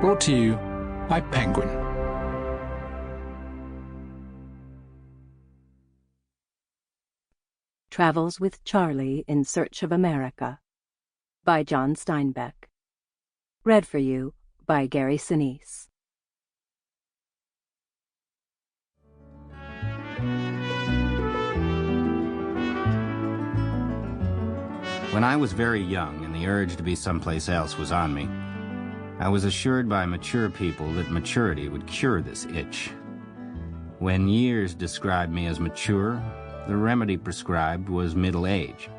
Brought to you by Penguin. Travels with Charley in Search of America by John Steinbeck. Read for you by Gary Sinise. When I was very young and the urge to be someplace else was on me, I was assured by mature people that maturity would cure this itch. When years described me as mature, the remedy prescribed was middle age.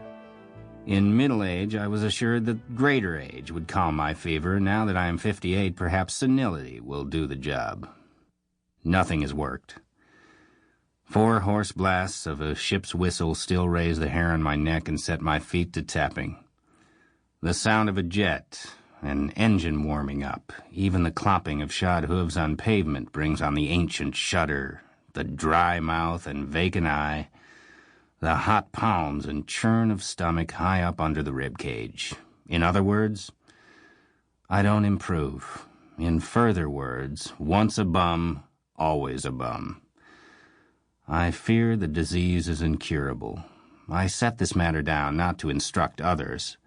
In middle age, I was assured that greater age would calm my fever. Now that I am 58, perhaps senility will do the job. Nothing has worked. 4 hoarse blasts of a ship's whistle still raise the hair on my neck and set my feet to tapping. The sound of a jet, an engine warming up, even the clopping of shod hooves on pavement brings on the ancient shudder, the dry mouth and vacant eye, the hot palms and churn of stomach high up under the rib cage. In other words, I don't improve. In further words, once a bum, always a bum. I fear the disease is incurable. I set this matter down not to instruct others,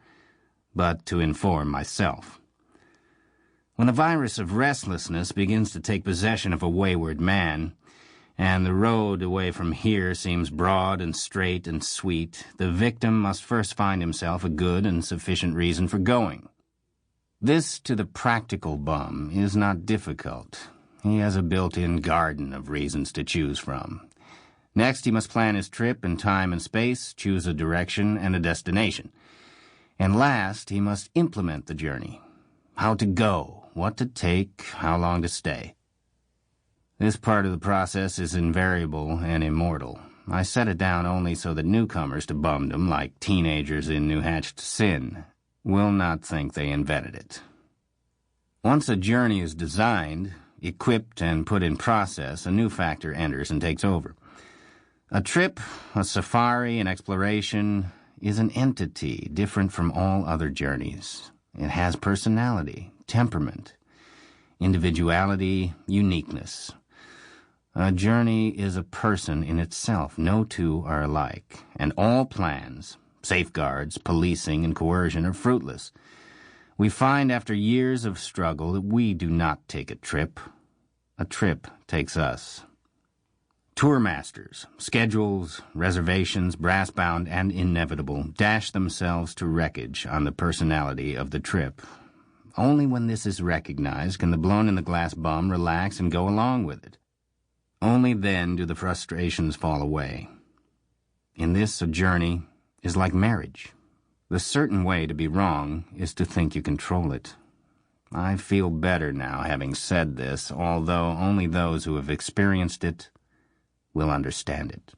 but to inform myself. When the virus of restlessness begins to take possession of a wayward man, and the road away from here seems broad and straight and sweet, the victim must first find himself a good and sufficient reason for going. This, to the practical bum, is not difficult. He has a built-in garden of reasons to choose from. Next, he must plan his trip in time and space, choose a direction and a destination. And last, he must implement the journey. How to go, what to take, how long to stay. This part of the process is invariable and immortal. I set it down only so that newcomers to bumdom, like teenagers in new-hatched sin, will not think they invented it. Once a journey is designed, equipped, and put in process, a new factor enters and takes over. A trip, a safari, an exploration is an entity different from all other journeys. It has personality, temperament, individuality, uniqueness. A journey is a person in itself. No two are alike, and all plans, safeguards, policing, and coercion are fruitless. We find after years of struggle that we do not take a trip. A trip takes us. Tour masters, schedules, reservations, brass-bound and inevitable, dash themselves to wreckage on the personality of the trip. Only when this is recognized can the blown-in-the-glass bum relax and go along with it. Only then do the frustrations fall away. In this, a journey is like marriage. The certain way to be wrong is to think you control it. I feel better now having said this, although only those who have experienced it will understand it.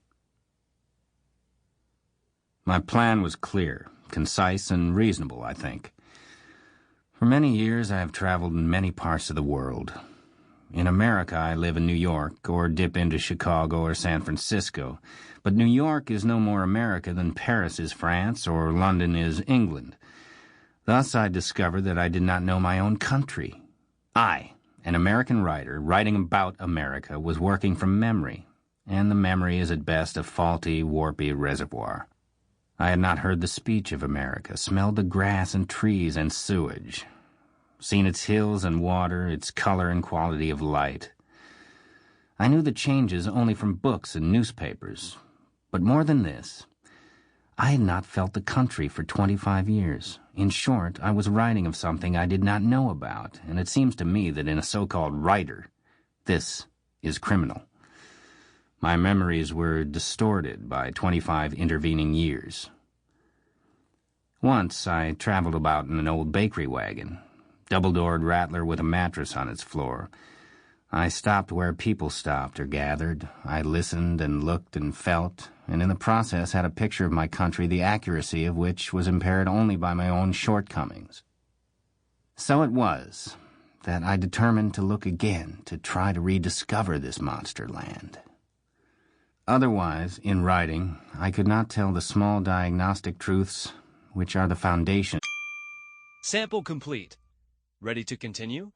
My plan was clear, concise, and reasonable, I think. For many years I have traveled in many parts of the world. In America I live in New York, or dip into Chicago or San Francisco, but New York is no more America than Paris is France or London is England. Thus I discovered that I did not know my own country. I, an American writer, writing about America, was working from memory, and the memory is at best a faulty, warpy reservoir. I had not heard the speech of America, smelled the grass and trees and sewage, seen its hills and water, its color and quality of light. I knew the changes only from books and newspapers. But more than this, I had not felt the country for 25 years. In short, I was writing of something I did not know about, and it seems to me that in a so-called writer, this is criminal. My memories were distorted by 25 intervening years. Once I traveled about in an old bakery wagon, double-doored rattler with a mattress on its floor. I stopped where people stopped or gathered. I listened and looked and felt, and in the process had a picture of my country, the accuracy of which was impaired only by my own shortcomings. So it was that I determined to look again, to try to rediscover this monster land. Otherwise, in writing, I could not tell the small diagnostic truths which are the foundation. Sample complete. Ready to continue?